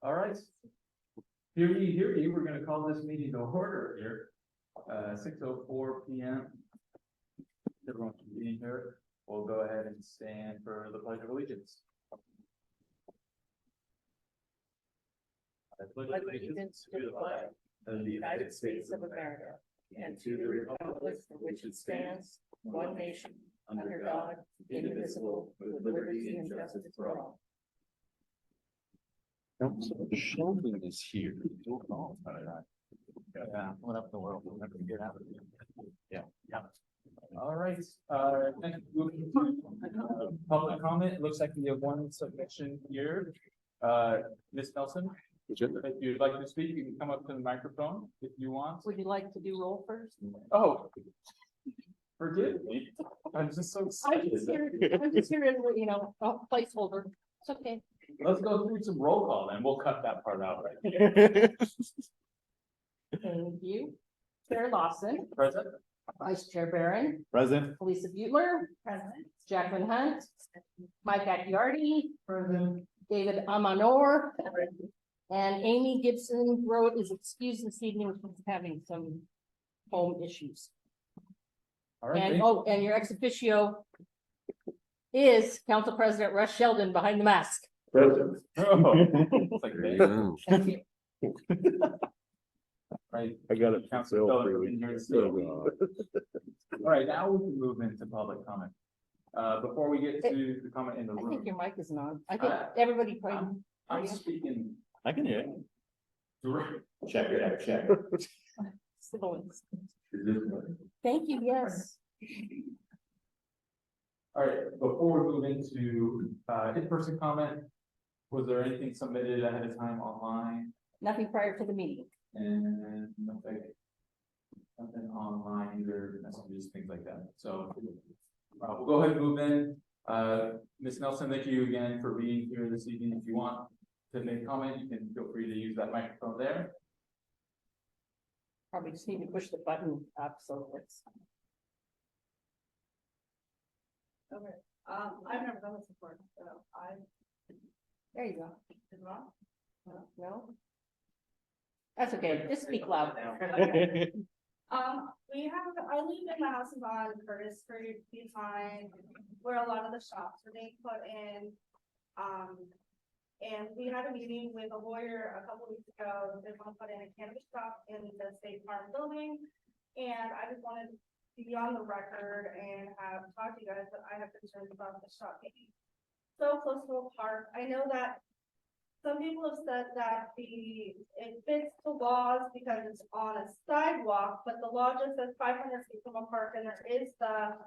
All right. Hear ye, we're gonna call this meeting to order here. 6:04 p.m. Everyone can be here. We'll go ahead and stand for the Pledge of Allegiance. I pledge allegiance to the flag of the United States of America and to the republic for which it stands, one nation, under God, indivisible, with liberty and justice for all. Sheldon is here. Yeah, what up the world? We'll never get out of here. Yeah. All right, thank you. Public comment, looks like we have one submission here. Ms. Nelson, if you'd like to speak, you can come up to the microphone if you want. Would you like to do roll first? Oh, forgive me. I'm just so I'm excited. just here, a placeholder. It's okay. Let's go through some roll call and we'll cut that part out, right? Thank you. Chair Lawson, Present? Vice Chair Barron, Present. Lisa Butler, President, Jacqueline Hunt, Mike Acciardi, David Amanor, and Amy Gibson Road is excused this evening from having some home issues. All right. And, and your ex officio is Council President Russ Sheldon behind the mask. Present. It's like There you that. go. Thank you. Right. I got it. Council Fellows in here to see. All right, now we can move into public comment. Before we get to the comment in the I think room, your mic isn't on. I think everybody probably. I'm speaking. I can hear it. direct- Check it out, check. Siblings. Is this good? Thank you, yes. All right, before we move into in-person comment, was there anything submitted ahead of time online? Nothing prior to the meeting. And nothing online, either messages, things like that. So we'll go ahead and move in. Ms. Nelson, thank you again for being here this evening. If you want to make a comment, you can feel free to use that microphone there. Probably just need to push the button up, so it's. Okay, I've never done this before, so There you go. is wrong. No? That's okay, just speak loud. I live in my house is on Curtis Street behind where a lot of the shops are being put in. And we had a meeting with a lawyer a couple weeks ago. They want to put in a cannabis shop in the State Farm building. And I just wanted to be on the record and have talked to you guys that I have concerns about the shop being so close to a park. I know that some people have said that it fits the laws because it's on a sidewalk, but the law just says 500 feet from a park, and there is the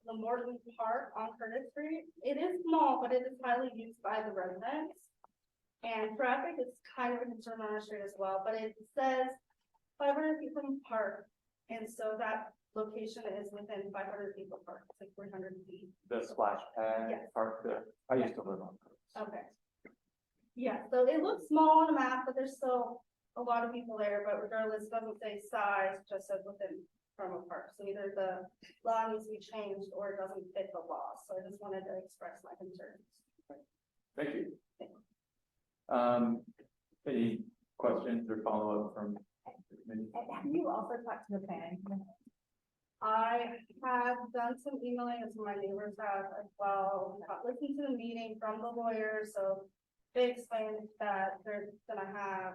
Morton Park on Curtis Street. It is small, but it is highly used by the residents. And traffic is kind of a concern on our street as well, but it says 500 feet from the park. And so that location is within 500 feet of the park, it's like 300 feet. The splash pad Yes. park there. I used to live on. Okay. Yeah, so it looks small on the map, but there's still a lot of people there, but regardless, it doesn't say size, just says within from a park. So either the law needs to be changed or it doesn't fit the law. So I just wanted to express my concerns. Thank you. Any questions or follow-up from? Have you also talked to the planning commission? I have done some emailing as my neighbors have as well. Listened to the meeting from the lawyer, so they explained that they're gonna have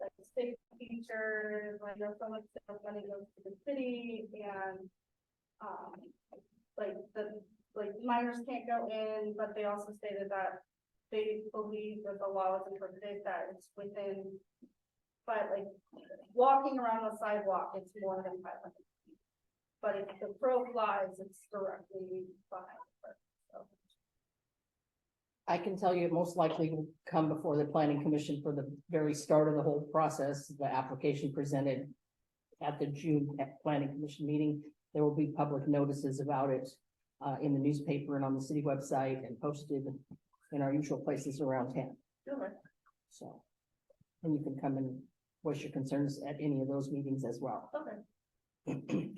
like state features, like so much money goes to the city, and like minors can't go in, but they also stated that they believe that the law is interpreted that it's within, but like walking around the sidewalk, it's more than 500 feet. But if the crow flies, it's directly behind her. So. I can tell you it most likely will come before the planning commission for the very start of the whole process, the application presented at the June planning commission meeting. There will be public notices about it in the newspaper and on the city website and posted in our usual places around town. Okay. So, and you can come and voice your concerns at any of those meetings as well. Okay. Thank you.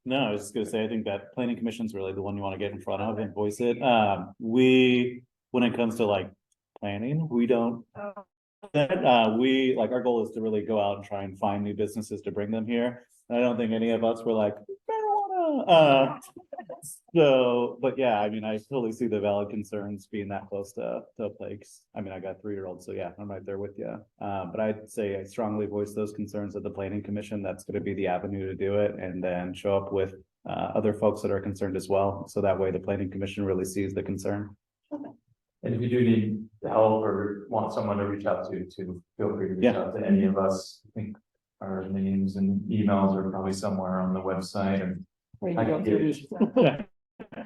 No, I was just gonna say, I think that planning commission's really the one you wanna get in front of and voice it. When it comes to like planning, we don't. Oh. We, like, our goal is to really go out and try and find new businesses to bring them here. I don't think any of us were like, marijuana, so, but yeah, I mean, I totally see the valid concerns being that close to plagues. I mean, I got 3-year-olds, so yeah, I'm right there with you. But I'd say I strongly voice those concerns at the planning commission. That's gonna be the avenue to do it, and then show up with other folks that are concerned as well. So that way the planning commission really sees the concern. And if you do need help or want someone to reach out to, feel free to reach Yeah. out to any of us. I think our names and emails are probably somewhere on the website and. Where you I go can through get each- it. I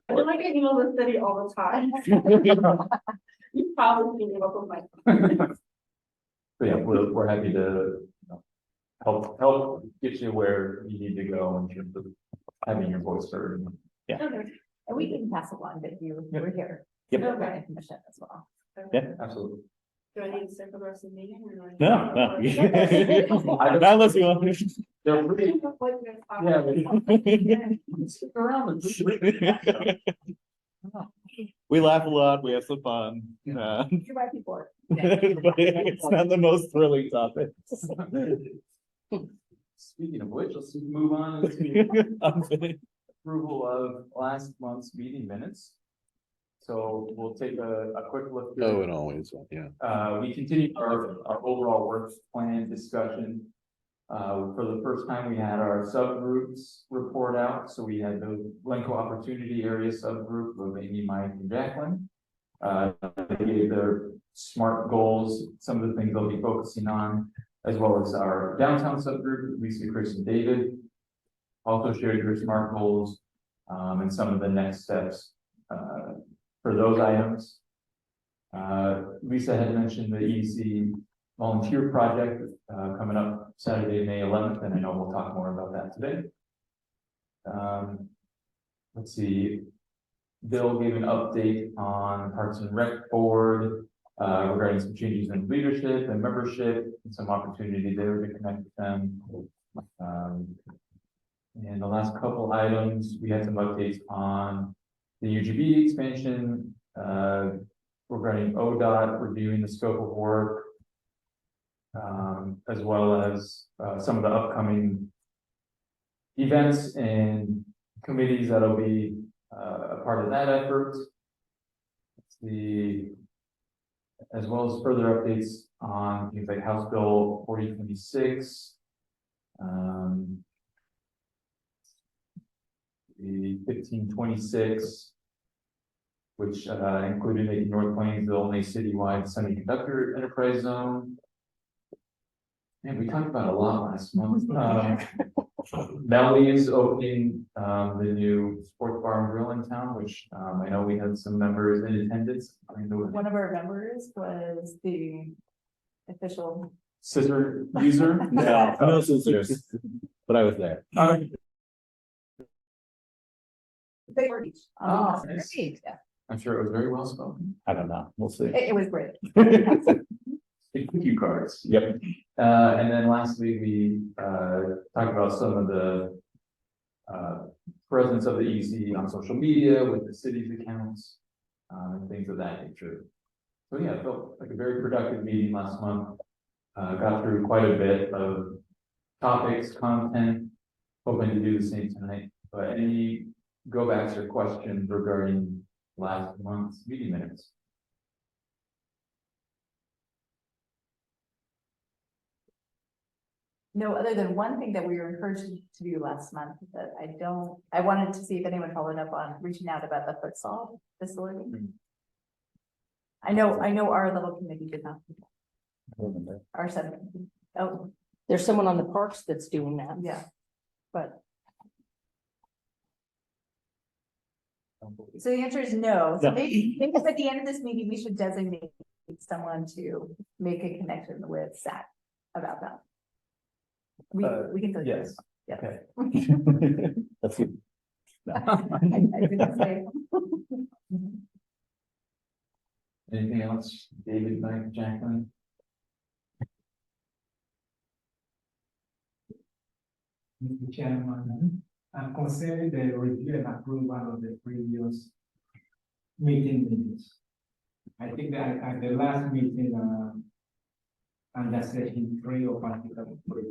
feel like I email the city all the time. You probably can up with my. But yeah, we're happy to, you know, help get you where you need to go in terms of having your voice heard. And we can pass along that you were here. Yep. For the planning commission as well. Absolutely. Do I need to stick for the rest of the meeting? Or do I- No, no. Not unless you want. They're pretty, yeah. Stick around. We laugh a lot, we have some fun. You might be bored. But it's not the most thrilling topic. Speaking of which, let's move on to Unfinished. approval of last month's meeting minutes. So we'll take a quick look. Oh, and always, yeah. We continue our overall work plan discussion. For the first time, we had our subgroups report out, so we had the Glencoe Opportunity Area subgroup of Amy, Mike, and Jacqueline. They gave their SMART goals, some of the things they'll be focusing on, as well as our downtown subgroup, Lisa, Chris, and David. Also shared their SMART goals, and some of the next steps, for those items. Lisa had mentioned the EDC volunteer project, coming up Saturday, May 11th, and I know we'll talk more about that today. Let's see. Bill gave an update on Parks and Rec Board, regarding some changes in leadership and membership, and some opportunity there to connect with them. And the last couple items, we had some updates on the UGB expansion, regarding ODOT reviewing the scope of work, as well as some of the upcoming events and committees that'll be a part of that effort. As well as further updates on things like House Bill 4026, the 1526, which included making North Plainsville a citywide semiconductor enterprise zone. And we talked about a lot last month. Melly is opening the new sports bar and grill in town, which I know we had some members in attendance. One of our members was the official. Scissor user. No, no scissors, but I was there. They were each. Oh, Great, nice. yeah. I'm sure it was very well spoken. I don't know, we'll see. It was great. Thank you cards. Yep. And then lastly, we talked about some of the presence of the EDC on social media with the city's accounts, and things of that nature. So yeah, it felt like a very productive meeting last month. Got through quite a bit of topics, content, hoping to do the same tonight. But any go backs or questions regarding last month's meeting minutes? No, other than one thing that we were encouraged to do last month that I wanted to see if anyone followed up on reaching out about the futsal facility. I know our little committee did not. Our subcommittee. Oh, There's someone on the parks that's doing that, yeah. but So the answer is no. So No. maybe at the end of this meeting, we should designate someone to make a connection with SAT about that. We can. do Yes. Yeah. Okay. That's good. I didn't say. Anything else? David, Mike, Jacqueline? Mr. Chairman, concerning the review and approval of the previous meeting minutes. I think that at the last meeting, under section 3 of article 3,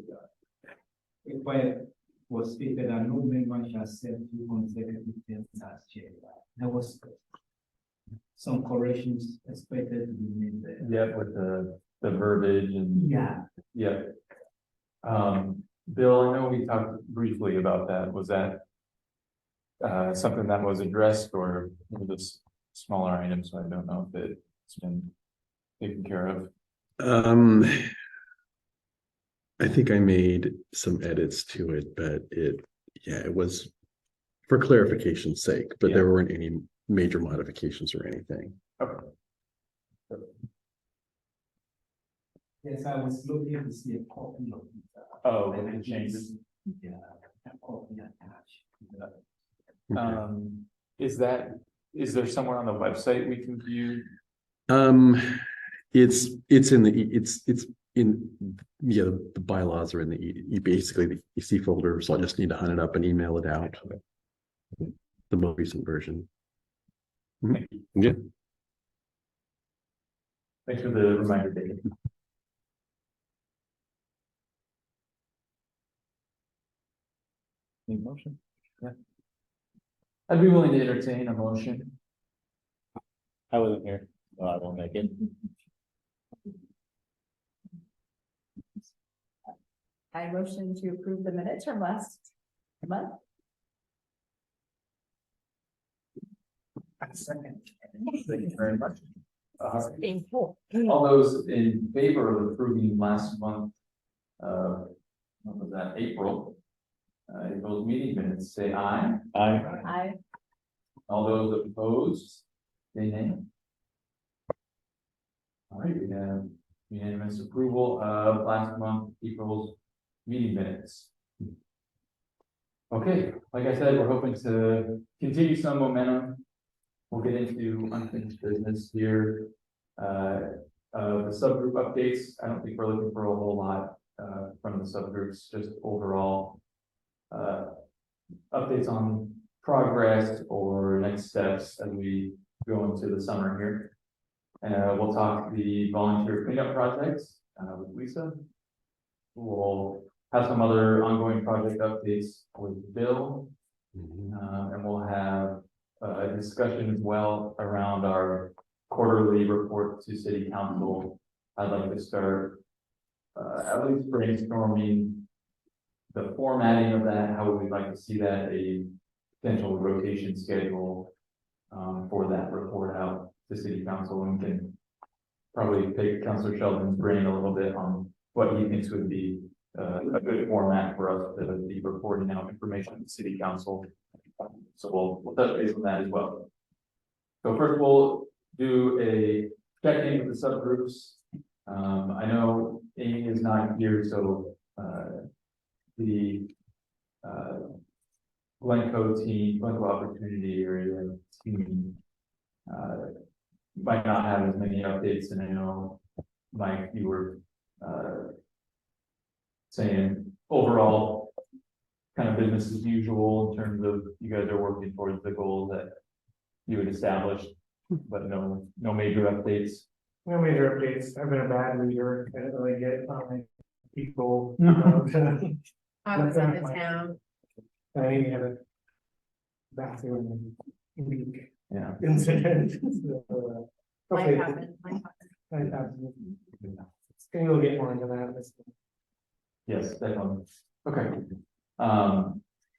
it was stated that no member shall serve 2 consecutive terms as chair. There was some corrections expected to be made there. Yeah, with the verbiage and, Yeah, yeah. Bill, I know we talked briefly about that. Was that something that was addressed or was this smaller items? So I don't know if it's been taken care of. I think I made some edits to it, but it was for clarification's sake, but there weren't any major modifications or anything. Okay. yes, I was looking to see a copy of it. Oh, with the changes. Yeah, a copy attached. Is there somewhere on the website we can view? It's in the bylaws are in the basically the EC folder, so I just need to hunt it up and email it out. The most recent version. Thank you. Yeah. Thanks for the reminder, David. Need a motion? Yeah. I'd be willing to entertain a motion. I wasn't here, so I won't make it. I motion to approve the minutes from last month. Second. Thank you very much. Painful. All those in favor of approving last month, what was that, April? Those meeting minutes, say aye. I, All those opposed, say nay. All right, we have unanimous approval of last month, April's meeting minutes. Okay, like I said, we're hoping to continue some momentum. We'll get into unfinished business here. The subgroup updates, I don't think we're looking for a whole lot from the subgroups, just overall updates on progress or next steps as we go into the summer here. We'll talk the volunteer cleanup projects with Lisa. We'll have some other ongoing project updates with Bill. And we'll have a discussion as well around our quarterly report to city council. I'd like to start at least brainstorming the formatting of that, how we'd like to see that, a potential rotation schedule for that report out to city council, and can probably pick Councilor Sheldon's brain a little bit on what he thinks would be a good format for us to be reporting out information to city council. So we'll touch base on that as well. So first we'll do a check-in with the subgroups. I know Amy is not here, so the Glencoe Opportunity Area team might not have as many updates, and I know, Mike, you were saying overall kind of business as usual in terms of you guys are working towards the goals that you had established, but no major updates. No major updates. I've been a bad reader. I didn't really get people. I was in the town. I had a bathroom leak Yeah. incident. Life Okay. happened, life happened. Can you get more into that? Yes, definitely. Okay.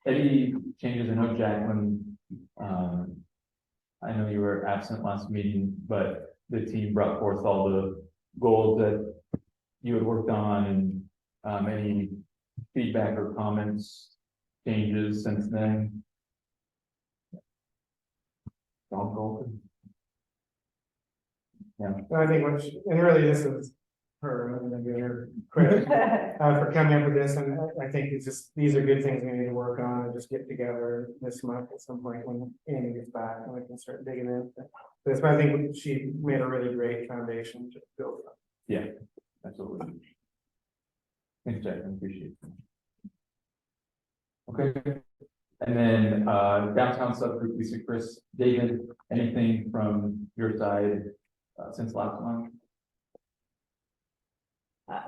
Any changes? I know Jacqueline, I know you were absent last meeting, but the team brought forth all the goals that you had worked on, and any feedback or comments, changes since then? All goal. Yeah. I think and really this is her, I'm gonna give her credit for coming up with this, and I think it's just, these are good things we need to work on and just get together this month at some point when Amy gets back and we can start digging in. But I think she made a really great foundation to build on. Yeah, absolutely. Thanks, Jack. I appreciate it. Okay. And then, downtown subgroup, Lisa, Chris, David, anything from your side, since last month?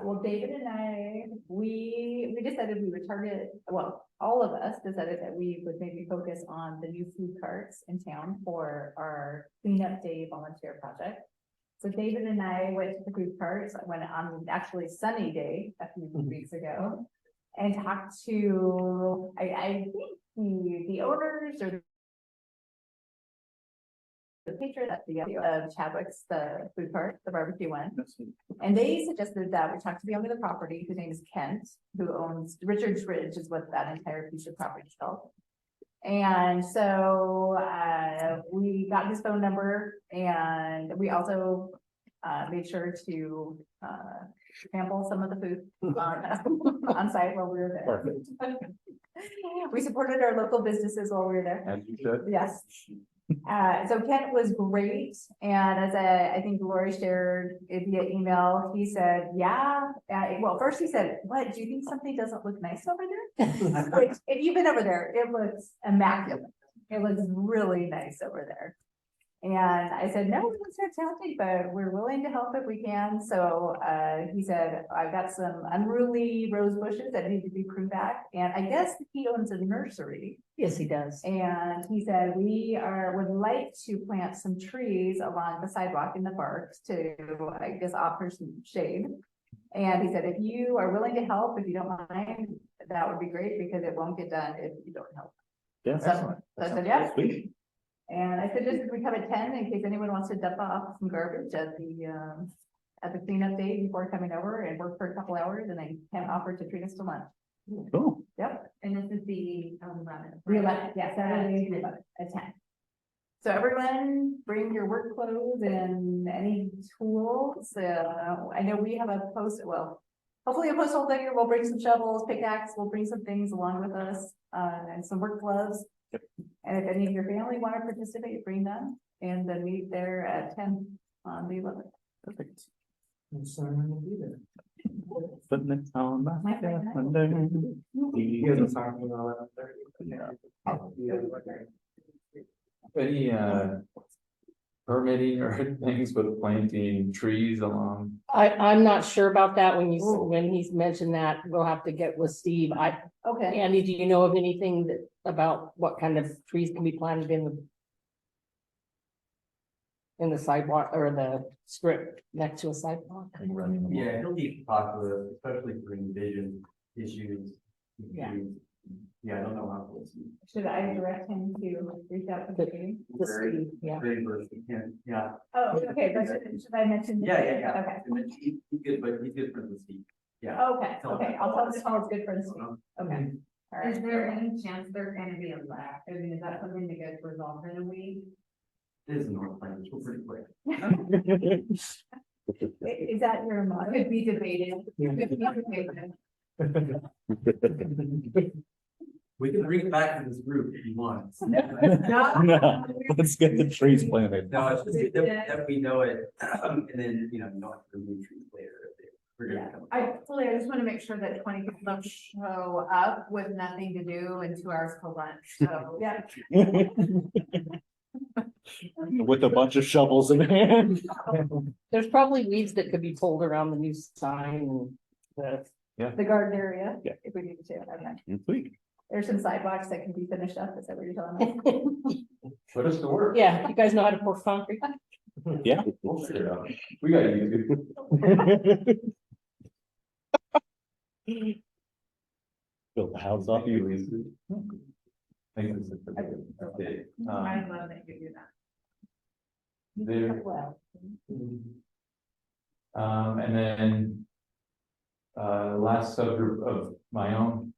Well, David and I, we decided we would target, well, all of us decided that we would maybe focus on the new food carts in town for our cleanup day volunteer project. So David and I went to the food carts, I went on actually sunny day a few weeks ago. And talked to, I think the owners or the patron at the Chadwick's, the food cart, the barbecue one. And they suggested that we talk to the owner of the property, whose name is Kent, who owns Richard's Ridge is what that entire piece of property is called. And so, we got his phone number and we also, made sure to, sample some of the food on site while we were there. Perfect. We supported our local businesses while we were there. As you should. Yes. So Kent was great, and as I think Lori shared it via email, he said, yeah, well, first he said, what, do you think something doesn't look nice over there? Which, if you've been over there, it looks immaculate. It looks really nice over there. And I said, no, it looks fantastic, but we're willing to help if we can. So he said, I've got some unruly rose bushes that need to be pruned back. And I guess he owns a nursery. Yes, he does. And he said, would like to plant some trees along the sidewalk in the park to, I guess, offer some shade. And he said, if you are willing to help, if you don't mind, that would be great because it won't get done if you don't help. Yeah. So I said, yeah. Sweet. And I suggested we come at 10 in case anyone wants to dump off some garbage at the cleanup day before coming over and work for a couple hours and then can offer to treat us to lunch. Cool. Yep. And this is the 11th. The 11th, yes, Saturday, the 11th, at 10. So everyone bring your work clothes and any tools. I know we have a hopefully a post hole digger will bring some shovels, pickaxe, we'll bring some things along with us, and some work gloves. And if any of your family want to participate, bring them and then meet there at 10 on the 11th. Perfect. Will be there. Putting it on my My favorite. calendar. You guys are talking about 11:30. Any, permitting or things with planting trees along? I'm not sure about that when he's mentioned that, we'll have to get with Steve. Okay. Andy, do you know of anything about what kind of trees can be planted in the sidewalk or the strip next to a sidewalk? Yeah, he'll be popular, especially for envision issues. Yeah. Yeah, I don't know how close. Should I direct him to reach out to the meeting? The Steve, yeah. Very versed in him, yeah. Oh, okay, but should I mention? Yeah. Okay. And then he's good, but he's good for the Steve. Yeah. Okay, I'll tell him Paul's good friends. Okay. All right. Is there any chance there's gonna be a lack? I mean, is that something that gets resolved in a week? It is North Plains, we're pretty quick. Is that your motto? Could be debated. Could be debated. We can bring it back to this group if you want. No, let's get the trees planted. No, it's just that we know it, and then, you don't have to remove trees later. We're gonna come. I just wanna make sure that 20 people don't show up with nothing to do and 2 hours till lunch, so. Yeah. With a bunch of shovels in hand. There's probably weeds that could be pulled around the new sign and The garden area. Yeah. If we need to, okay. Sweet. There's some sidewalks that can be finished up, is that what you're telling me? Put us to work. yeah, you guys know how to pour concrete? Yeah. We'll figure it out. We got YouTube. Build the house off you, Lisa. Thanks. Okay, I love that you do that. there, Well, and then last subgroup of my own,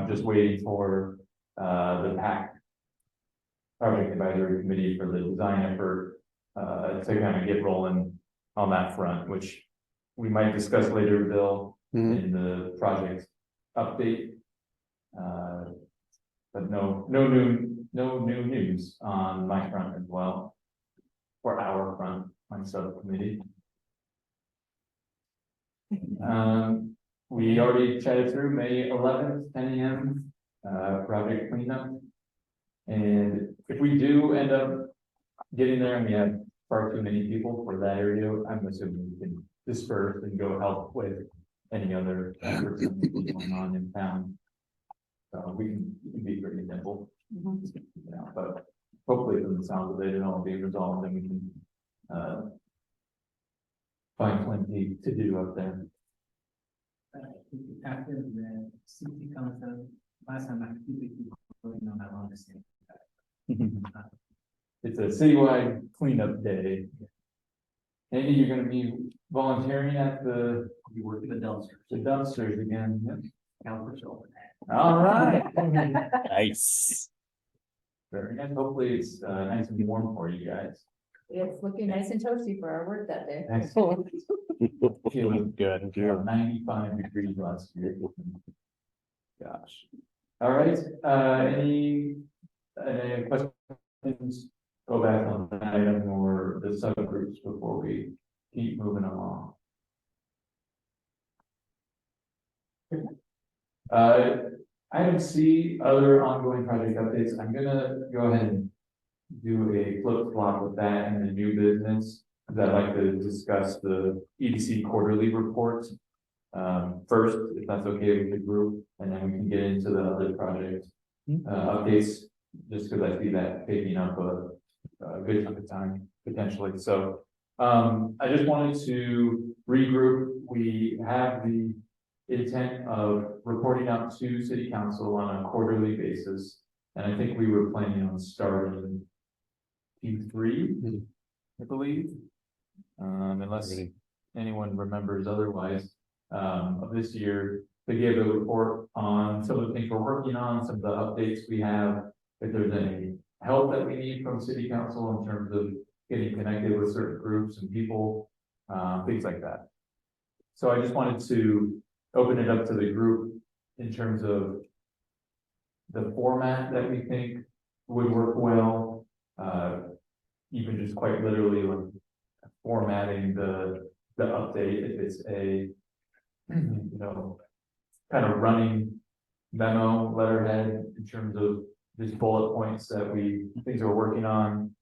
just waiting for the PAC project advisory committee for the design effort to kind of get rolling on that front, which we might discuss later, Bill, in the project update. But no new news on my front as well. For our front, my subcommittee. We already chatted through May 11th, 10 AM project cleanup. And if we do end up getting there and we have far too many people for that area, I'm assuming we can disperse and go help with any other efforts that may be going on in town. So we can be pretty nimble. Yeah, but hopefully from the sound of it, it'll all be resolved and we can, find plenty to do up there. After the city council, pass an activity going on around the same time. It's a citywide cleanup day. Andy, you're gonna be volunteering at the You work in the dumpsters. dumpsters again. Yep. Count for children. All right. Nice. Very nice. Hopefully it's nice and warm for you guys. It's looking nice and toasty for our work that day. Excellent. Feeling good. 95 degrees last year. Gosh. All right, any questions? Go back on the item or the subgroups before we keep moving along. Item C, other ongoing project updates. I'm gonna go ahead and do a flip flop with that and the new business. I'd like to discuss the EDC quarterly report. First, if that's okay with the group, and then we can get into the other project updates, just because I see that taking up a good chunk of time potentially. So I just wanted to regroup. We have the intent of reporting out to city council on a quarterly basis. And I think we were planning on starting Q3, I believe. Unless anyone remembers otherwise, of this year, to give a report on some of the things we're working on, some of the updates we have, if there's any help that we need from city council in terms of getting connected with certain groups and people, things like that. So I just wanted to open it up to the group in terms of the format that we think would work well, even just quite literally like formatting the update, if it's a, you know, kind of running memo letterhead in terms of these bullet points that things we're working on,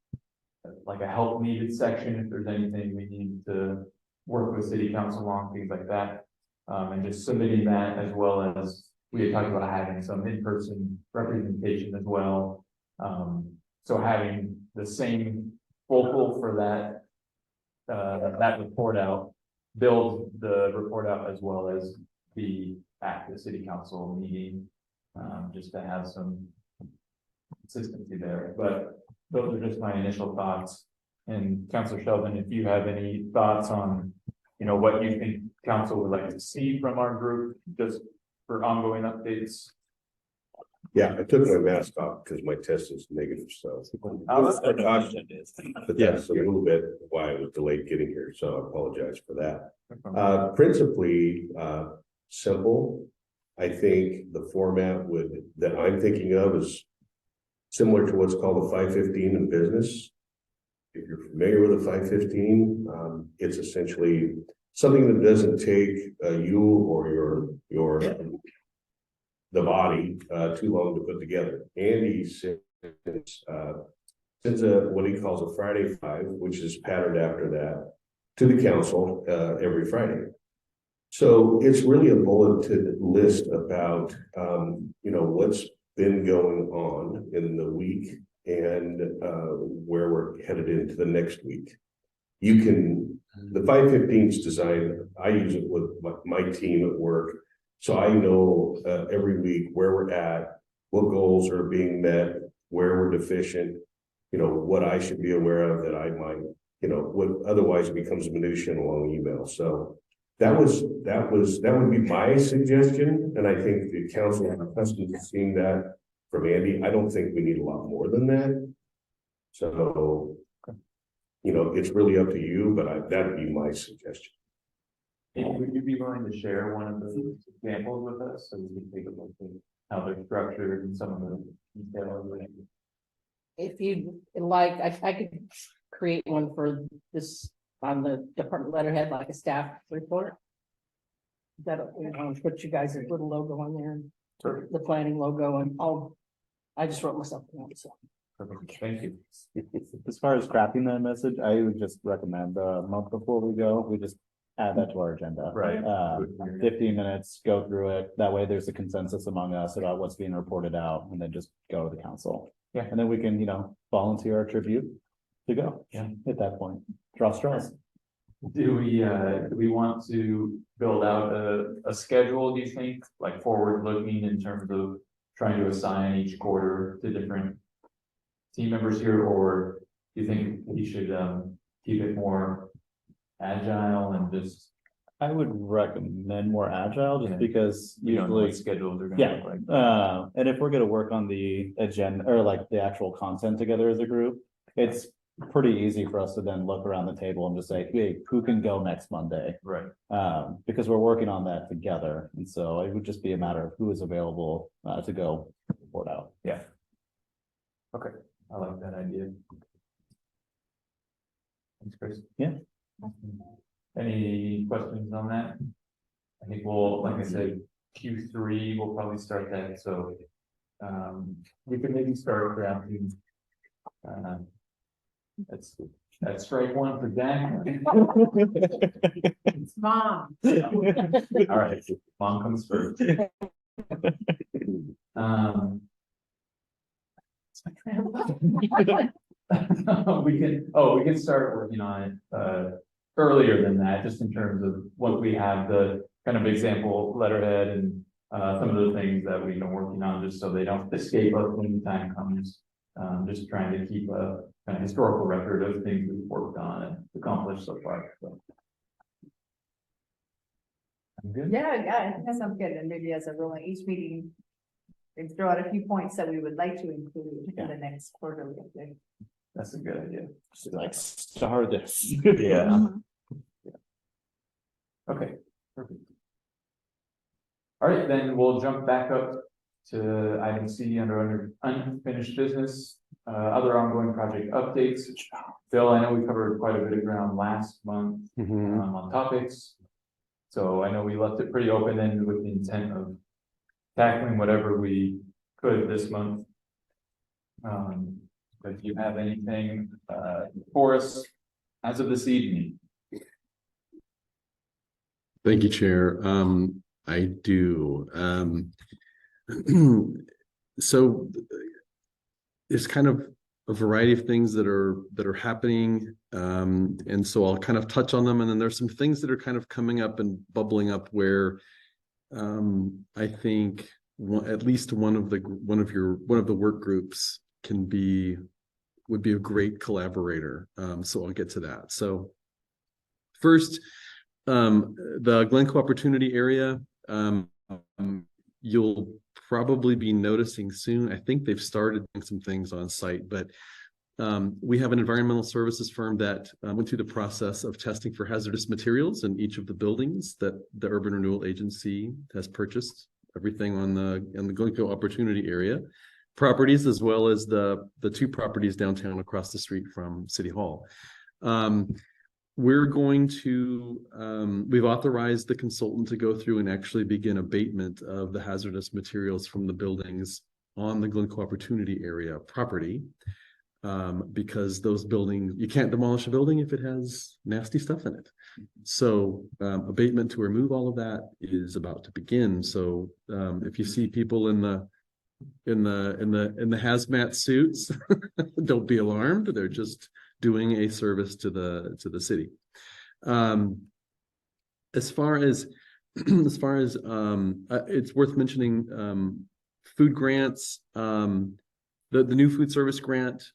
like a help needed section, if there's anything we need to work with city council on, things like that. And just submitting that, as well as we had talked about having some in-person representation as well. So having the same focal for that, that report out, build the report out as well as be at the city council meeting, just to have some consistency there. But those are just my initial thoughts. And Councilor Sheldon, if you have any thoughts on, you know, what you think council would like to see from our group, just for ongoing updates. Yeah, I took my mask off because my test is negative, so. But that's a little bit why I was delayed getting here, so I apologize for that. Principally, simple. I think the format that I'm thinking of is similar to what's called a 515 in business. If you're familiar with a 515, it's essentially something that doesn't take you or the body too long to put together. Andy sends what he calls a Friday 5, which is patterned after that, to the council every Friday. So it's really a bulleted list about you know, what's been going on in the week and where we're headed into the next week. You can, the 515 is designed, I use it with my team at work, so I know every week where we're at, what goals are being met, where we're deficient, you know, what I should be aware of that I might, you know, what otherwise becomes minutia in a long email. So that would be my suggestion, and I think the council are accustomed to seeing that from Andy. I don't think we need a lot more than that. So, you know, it's really up to you, but that'd be my suggestion. And would you be willing to share one of those examples with us so we can take a look at how they're structured and some of the details? If you like, I could create one for this on the department letterhead, like a staff report. That'll, you know, put you guys a little logo on there. the planning logo, and I just wrote myself down, so. Perfect. Thank you. As far as crafting that message, I would just recommend a month before we go, we just add that to our agenda. Right. 15 minutes, go through it. That way there's a consensus among us about what's being reported out and then just go to the council. Yeah. And then we can, volunteer our tribute to go. Yeah. At that point, draw straws. Do we want to build out a schedule, do you think, like forward looking in terms of trying to assign each quarter to different team members here, or do you think we should keep it more agile and just I would recommend more agile just Yeah. because we don't know usually what schedules are gonna Yeah, look like? and if we're gonna work on the agenda or like the actual content together as a group, it's pretty easy for us to then look around the table and just say, hey, who can go next Monday? Right. Because we're working on that together, and so it would just be a matter of who is available to go report out. Yeah. Okay, I like that idea. Thanks, Chris. Yeah. Any questions on that? I think we'll, like I said, Q3, we'll probably start that, so. We could maybe start drafting. That's strike one for Dan. It's Mom. All right, mom comes first. We can start working on it, earlier than that, just in terms of what we have, the kind of example letterhead and, some of the things that we've been working on, just so they don't escape us when the time comes. Just trying to keep a kind of historical record of things we've worked on and accomplished so far, so. I'm good. Yeah, I think that sounds good, and maybe as a rolling each meeting, we throw out a few points that we would like to include in the next quarterly update. That's a good idea. Like star this. Yeah. Okay, perfect. All right, then we'll jump back up to item C under unfinished business, other ongoing project updates. Phil, I know we covered quite a bit of ground last month on topics. So I know we left it pretty open-ended with the intent of tackling whatever we could this month. But if you have anything for us as of this evening. Thank you, Chair. I do. So it's kind of a variety of things that are happening. And so I'll kind of touch on them, and then there's some things that are kind of coming up and bubbling up where I think at least one of the work groups would be a great collaborator. So I'll get to that. So first, the Glencoe Opportunity Area, you'll probably be noticing soon. I think they've started doing some things on site, but we have an environmental services firm that went through the process of testing for hazardous materials in each of the buildings that the Urban Renewal Agency has purchased. Everything on the Glencoe Opportunity Area properties, as well as the two properties downtown across the street from City Hall. We're going to, we've authorized the consultant to go through and actually begin abatement of the hazardous materials from the buildings on the Glencoe Opportunity Area property. Because those buildings, you can't demolish a building if it has nasty stuff in it. So abatement to remove all of that is about to begin. So if you see people in the hazmat suits, don't be alarmed. They're just doing a service to the city. As far as it's worth mentioning food grants, the new food service grant,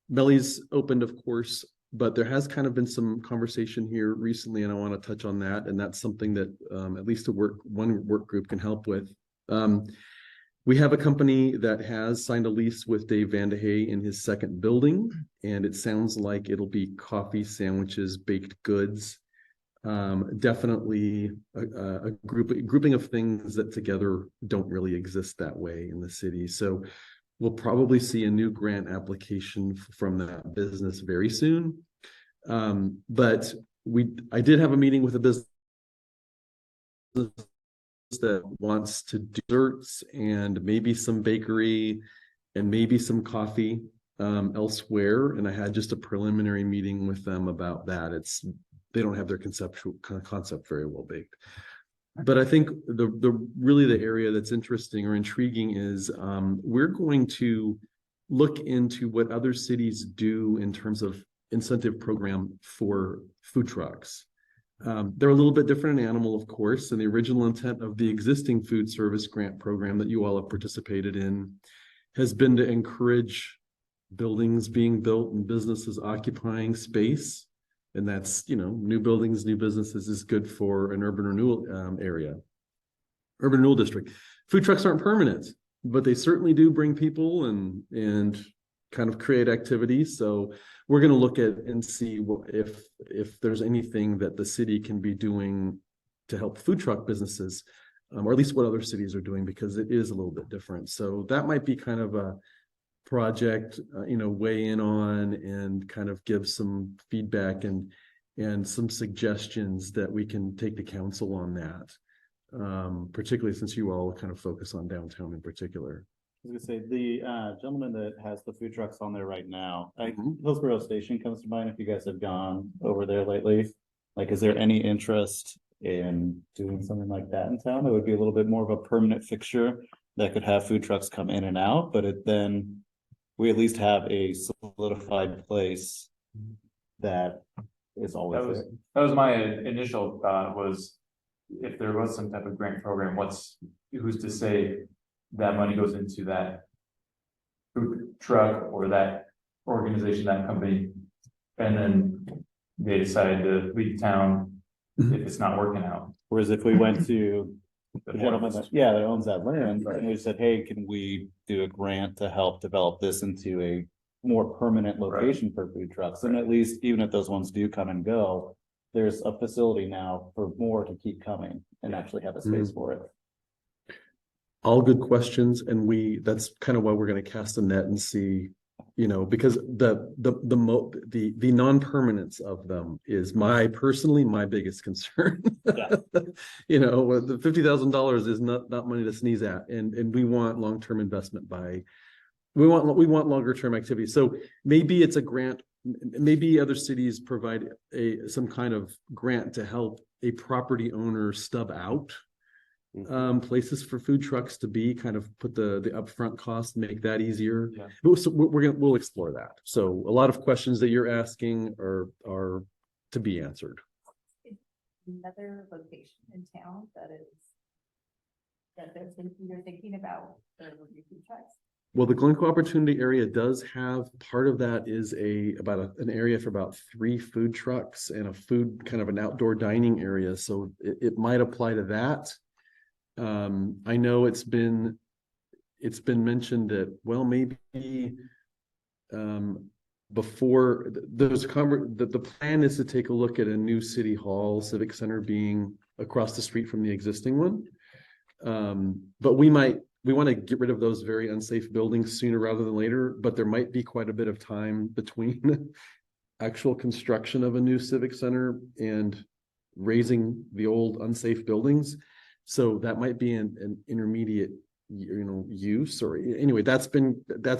Melly's opened, of course, but there has kind of been some conversation here recently, and I want to touch on that. And that's something that at least one work group can help with. We have a company that has signed a lease with Dave Vandehey in his second building, and it sounds like it'll be coffee, sandwiches, baked goods. Definitely a grouping of things that together don't really exist that way in the city. So we'll probably see a new grant application from that business very soon. But I did have a meeting with a business that wants to do desserts and maybe some bakery and maybe some coffee elsewhere. And I had just a preliminary meeting with them about that. They don't have their concept very well baked. But I think the area that's interesting or intriguing is we're going to look into what other cities do in terms of incentive program for food trucks. They're a little bit different animal, of course, and the original intent of the existing food service grant program that you all have participated in has been to encourage buildings being built and businesses occupying space. And that's, new buildings, new businesses is good for an urban renewal area, urban renewal district. Food trucks aren't permanent, but they certainly do bring people and kind of create activity. So we're going to look at and see if there's anything that the city can be doing to help food truck businesses, or at least what other cities are doing, because it is a little bit different. So that might be kind of a project, weigh in on and kind of give some feedback and some suggestions that we can take to council on that. Particularly since you all kind of focus on downtown in particular. I was gonna say, the gentleman that has the food trucks on there right now, Hillsborough Station comes to mind if you guys have gone over there lately. Like, is there any interest in doing something like that in town? It would be a little bit more of a permanent fixture that could have food trucks come in and out, but then we at least have a solidified place that is always there. That was my initial thought, was if there was some type of grant program, who's to say that money goes into that food truck or that organization, that company, and then they decide to leave town if it's not working out. Whereas if we went to the gentleman that owns that land, and we said, hey, can we do a grant to help develop this into a more permanent location for food trucks? And at least, even if those ones do come and go, there's a facility now for more to keep coming and actually have a space for it. All good questions, and that's kind of why we're going to cast a net and see, because the non-permanence of them is my biggest concern. Yeah. The $50,000 is not money to sneeze at, and we want long-term investment we want longer term activity. So maybe it's a grant, maybe other cities provide some kind of grant to help a property owner stub out places for food trucks to be, kind of put the upfront cost, make that easier. Yeah. So we'll explore that. So a lot of questions that you're asking are to be answered. Another location in town you're thinking about for food trucks? Well, the Glencoe Opportunity Area does have, part of that is an area for about 3 food trucks and a food, kind of an outdoor dining area. So it might apply to that. I know it's been mentioned that, well, maybe before the plan is to take a look at a new city hall, civic center being across the street from the existing one. But we want to get rid of those very unsafe buildings sooner rather than later, but there might be quite a bit of time between actual construction of a new civic center and raising the old unsafe buildings. So that might be an intermediate, use, or anyway, that's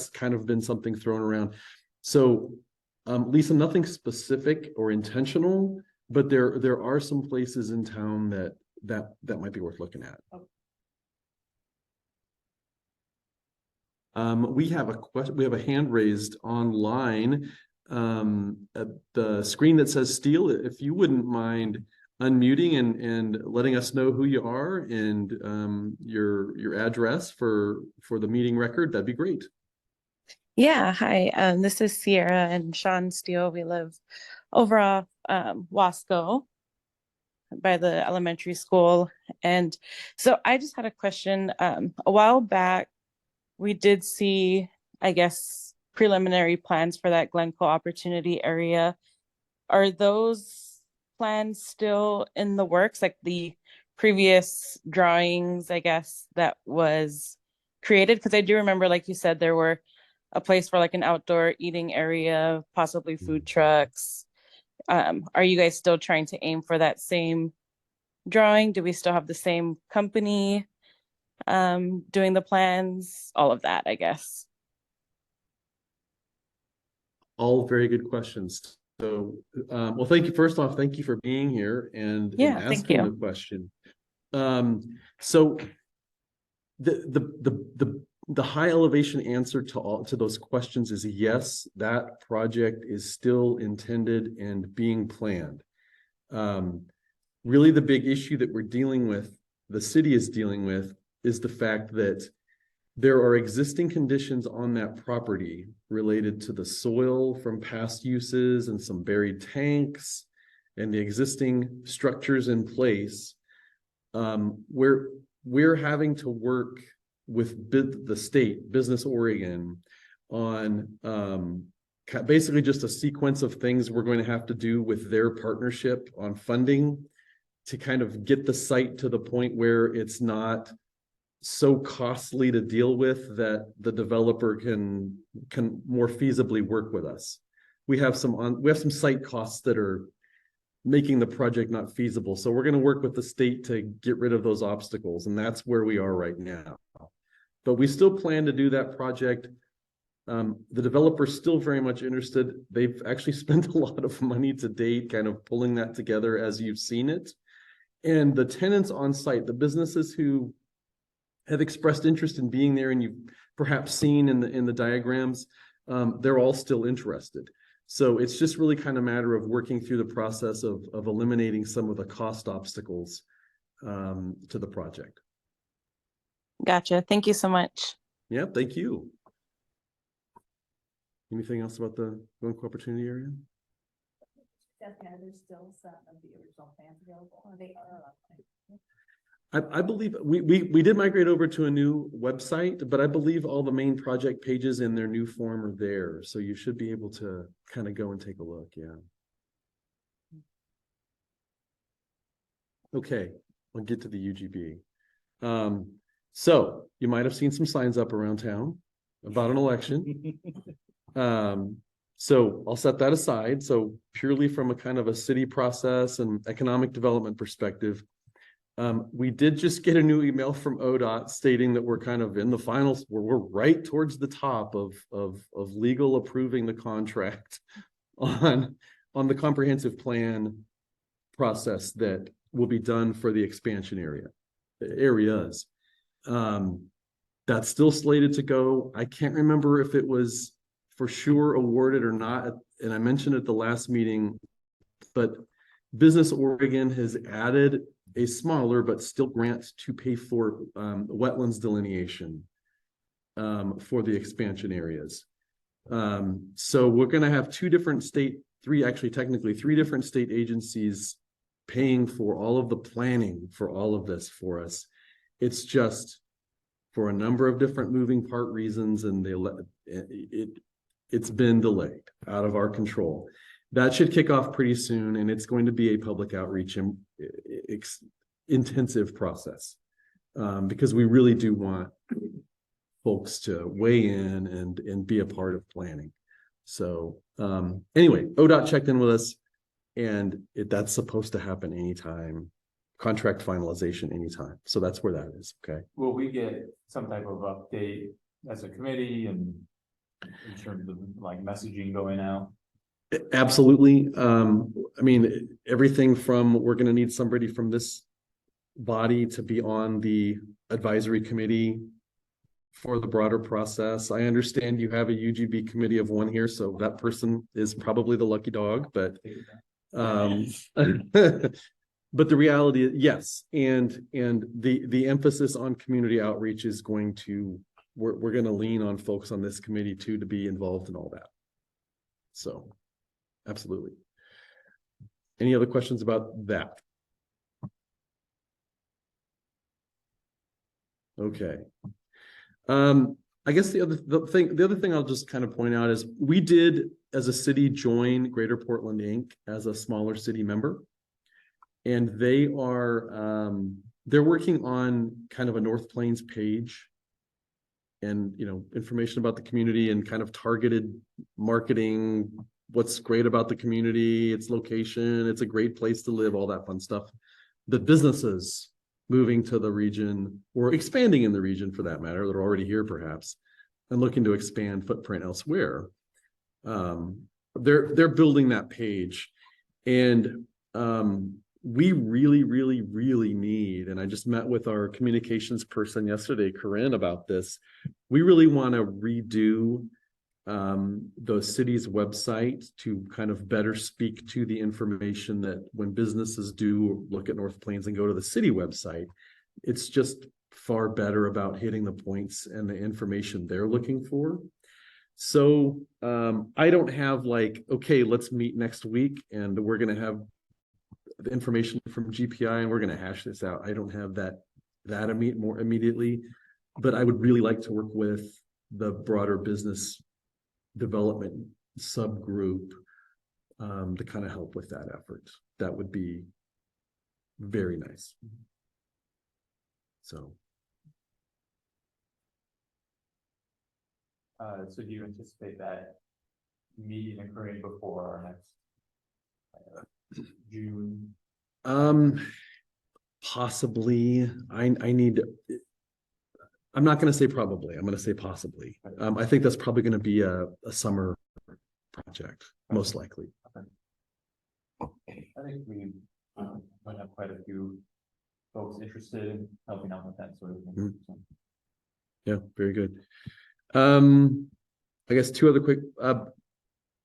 kind of been something thrown around. So, Lisa, nothing specific or intentional, but there are some places in town that might be worth looking at. We have a question. We have a hand raised online at the screen that says Steele. If you wouldn't mind unmuting and letting us know who you are and your address for the meeting record, that'd be great. Yeah, hi. This is Sierra and Sean Steele. We live over off Wasco by the elementary school. And so I just had a question. A while back, we did see, I guess, preliminary plans for that Glencoe Opportunity Area. Are those plans still in the works, like the previous drawings, I guess, that was created? Because I do remember, like you said, there were a place for like an outdoor eating area, possibly food trucks. Are you guys still trying to aim for that same drawing? Do we still have the same company doing the plans? All of that, I guess. All very good questions. So, well, thank you. First off, thank you for being here and Yeah, thank asking you. the question. So the high elevation answer to those questions is yes, that project is still intended and being planned. Really the big issue that we're dealing with, the city is dealing with, is the fact that there are existing conditions on that property related to the soil from past uses and some buried tanks and the existing structures in place. We're having to work with the state, Business Oregon, on basically just a sequence of things we're going to have to do with their partnership on funding to kind of get the site to the point where it's not so costly to deal with that the developer can more feasibly work with us. We have some site costs that are making the project not feasible. So we're going to work with the state to get rid of those obstacles. And that's where we are right now. But we still plan to do that project. The developer's still very much interested. They've actually spent a lot of money to date, kind of pulling that together as you've seen it. And the tenants on site, the businesses who have expressed interest in being there, and you've perhaps seen in the diagrams, they're all still interested. So it's just really kind of a matter of working through the process of eliminating some of the cost obstacles to the project. Gotcha. Thank you so much. Yeah, thank you. Anything else about the Glen Opportunity Area? There's still some of the original plans available. They are. I believe we did migrate over to a new website, but I believe all the main project pages in their new form are there. So you should be able to kind of go and take a look. Yeah. Okay, we'll get to the UGB. So you might have seen some signs up around town about an election. So I'll set that aside. So purely from a kind of a city process and economic development perspective, we did just get a new email from ODOT stating that we're kind of in the finals. We're right towards the top of legal approving the contract on the comprehensive plan process that will be done for the expansion areas. That's still slated to go. I can't remember if it was for sure awarded or not, and I mentioned at the last meeting, but Business Oregon has added a smaller but still grant to pay for wetlands delineation for the expansion areas. So we're going to have three different state agencies paying for all of the planning for all of this for us. It's just for a number of different moving part reasons, and it's been delayed out of our control. That should kick off pretty soon, and it's going to be a public outreach and intensive process because we really do want folks to weigh in and be a part of planning. So anyway, ODOT checked in with us, and that's supposed to happen anytime. Contract finalization anytime. So that's where that is. Okay. Will we get some type of update as a committee and in terms of like messaging going out? Absolutely. I mean, everything from we're going to need somebody from this body to be on the advisory committee for the broader process. I understand you have a UGB committee of one here, so that person is probably the lucky dog, but but the reality is yes, and the emphasis on community outreach is going to we're going to lean on folks on this committee too to be involved in all that. So absolutely. Any other questions about that? Okay. I guess the other thing I'll just kind of point out is we did as a city join Greater Portland Inc. as a smaller city member, and they are they're working on kind of a North Plains page and information about the community and kind of targeted marketing, what's great about the community, its location, it's a great place to live, all that fun stuff. the businesses moving to the region or expanding in the region for that matter, that are already here perhaps, and looking to expand footprint elsewhere. They're building that page, and we really need, and I just met with our communications person yesterday, Corinne, about this. We really want to redo the city's website to kind of better speak to the information that when businesses do look at North Plains and go to the city website, it's just far better about hitting the points and the information they're looking for. So I don't have like, okay, let's meet next week and we're going to have the information from GPI and we're going to hash this out. I don't have that more immediately, but I would really like to work with the broader business development subgroup to kind of help with that effort. That would be very nice. So so do you anticipate that meeting occurring before our next June? Possibly. I need, I'm not going to say probably, I'm going to say possibly. I think that's probably going to be a summer project, most likely. I think we might have quite a few folks interested in helping out with that sort of thing. So. Yeah, very good. I guess two other quick,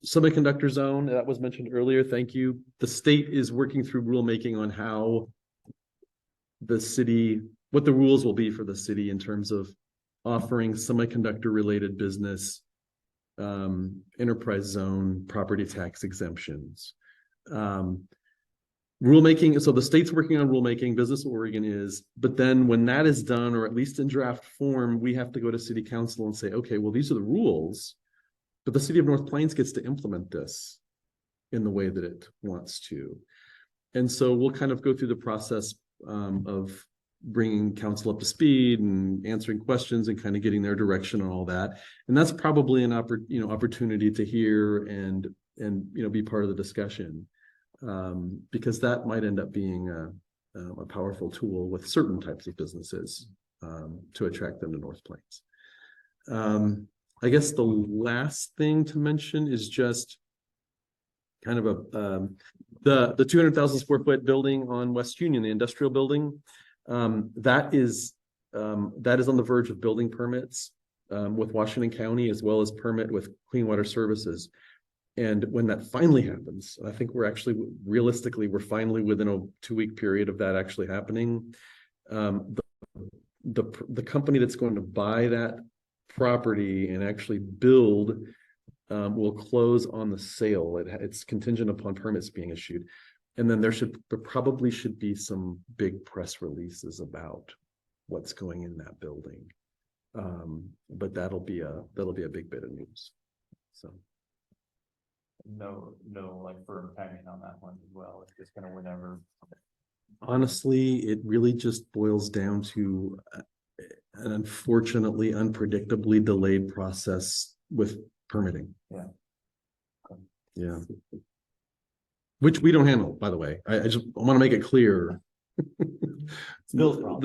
semiconductor zone that was mentioned earlier. Thank you. The state is working through rulemaking on how the city, what the rules will be for the city in terms of offering semiconductor related business, enterprise zone, property tax exemptions. Rulemaking, so the state's working on rulemaking, Business Oregon is, but then when that is done, or at least in draft form, we have to go to city council and say, okay, well, these are the rules, but the city of North Plains gets to implement this in the way that it wants to. And so we'll kind of go through the process of bringing council up to speed and answering questions and kind of getting their direction on all that. And that's probably an opportunity to hear and be part of the discussion. Because that might end up being a powerful tool with certain types of businesses to attract them to North Plains. I guess the last thing to mention is just kind of the 200,000 square foot building on West Union, the industrial building. That is on the verge of building permits with Washington County, as well as permit with Clean Water Services. And when that finally happens, I think we're finally within a 2-week period of that actually happening. The company that's going to buy that property and actually build will close on the sale. It's contingent upon permits being issued. And then there probably should be some big press releases about what's going in that building. But that'll be a big bit of news. So. No, like firm timing on that one as well. It's just gonna whenever. Honestly, it really just boils down to an unfortunately unpredictably delayed process with permitting. Yeah. Which we don't handle, by the way. I want to make it clear. It's Bill's problem.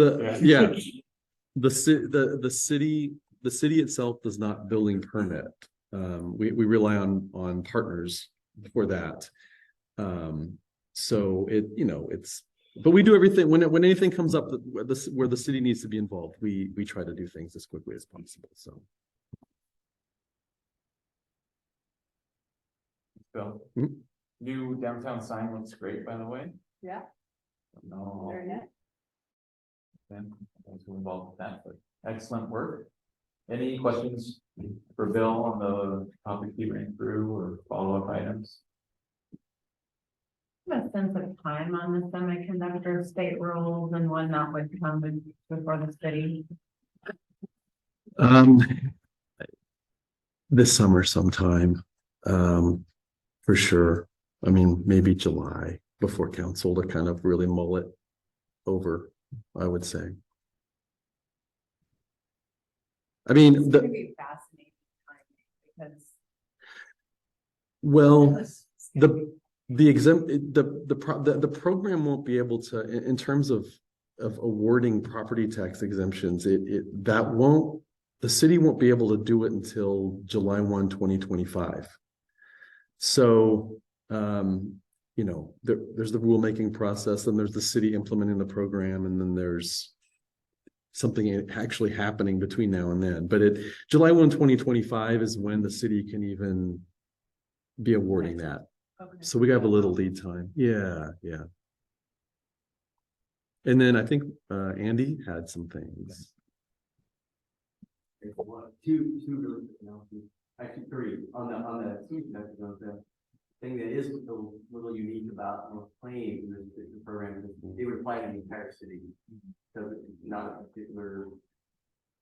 The city itself does not building permit. We rely on partners for that. So but we do everything when anything comes up where the city needs to be involved, we try to do things as quickly as possible. So. Bill, new downtown sign looks great, by the way. Yeah. No. Very nice. Those who involved with that, but excellent work. Any questions for Bill on the topic he ran through or follow-up items? A sense of time on the semiconductor state rules and whatnot would come before the city. This summer sometime, for sure. I mean, maybe July before council to kind of really mull it over, I would say. I mean, It's gonna be fascinating time because. well, The exempt, the program won't be able to, in terms of awarding property tax exemptions, the city won't be able to do it until July 1, 2025. So, you know, there's the rulemaking process, then there's the city implementing the program, and then there's something actually happening between now and then. But July 1, 2025 is when the city can even be awarding that. Okay. So we have a little lead time. Yeah. And then I think Andy had some things. Two really quick announcements. Actually, three. On the team connected, the thing that is a little unique about North Plains is the program, it would apply to the entire city. So it's not a particular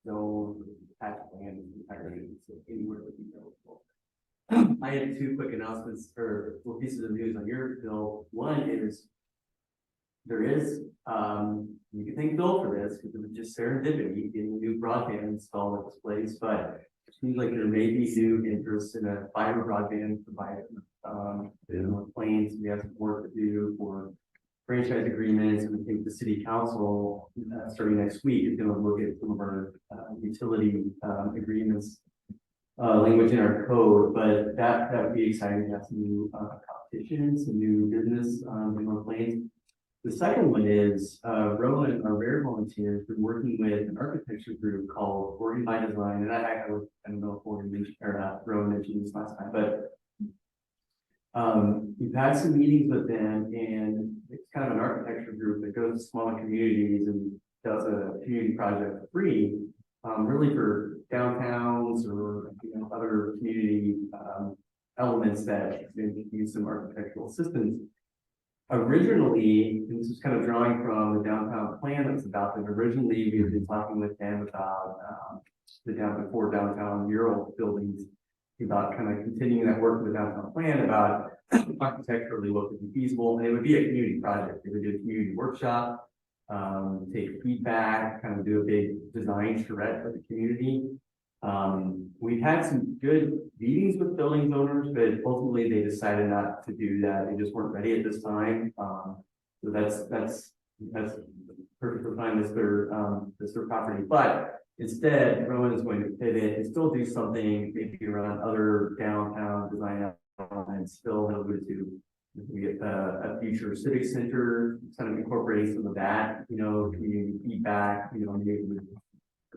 zone, patch land, entirely, so anywhere would be eligible. I had two quick announcements or pieces of news on your bill. One is there is, you can thank Bill for this because it was just serendipity getting new broadband installed at this place, but it seems like there may be new interest in a fiber broadband provider. In North Plains, we have some work to do for franchise agreements, and I think the city council, starting next week, is going to look at some of our utility agreements. Language in our code, but that would be exciting to have some new competition, some new business in North Plains. The second one is Roland, our rare volunteer, has been working with an architecture group called Oregon by Design, and I don't know if Oregon mentioned or not, Roland mentioned this last time, but we've had some meetings with them, and it's kind of an architecture group that goes to smaller communities and does a community project for free. Really for downtowns or other community elements that use some architectural assistance. Originally, and this is kind of drawing from the downtown plan that's adopted. Originally, we had been talking with them about the downtown mural buildings, about kind of continuing that work with the downtown plan about architecturally what would be feasible, and it would be a community project. They would do a community workshop. Take feedback, kind of do a big design charrette for the community. We've had some good meetings with building owners, but ultimately they decided not to do that. They just weren't ready at this time. So that's perfectly fine. That's their property. But instead, Rowan is going to pivot and still do something maybe around other downtown design elements. Still alluded to. We get a future civic center, kind of incorporating some of that, community feedback, maybe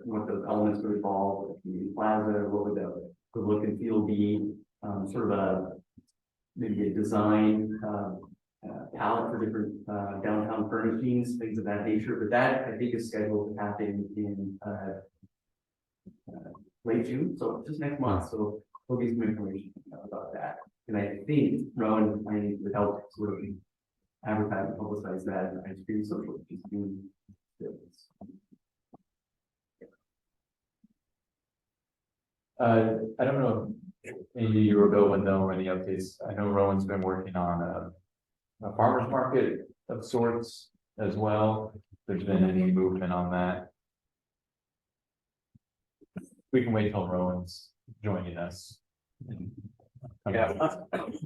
what those elements would involve, community plaza, what would the look and feel be, sort of maybe a design palette for different downtown furnishings, things of that nature. But that I think is scheduled to happen in late June, so just next month. So we'll get some information about that. And I think Rowan planning would help sort of advertise and publicize that and ice cream social, just doing this. I don't know if maybe you or Bill would know any updates. I know Rowan's been working on a farmer's market of sorts as well. If there's been any movement on that. We can wait till Rowan's joining us. Yeah,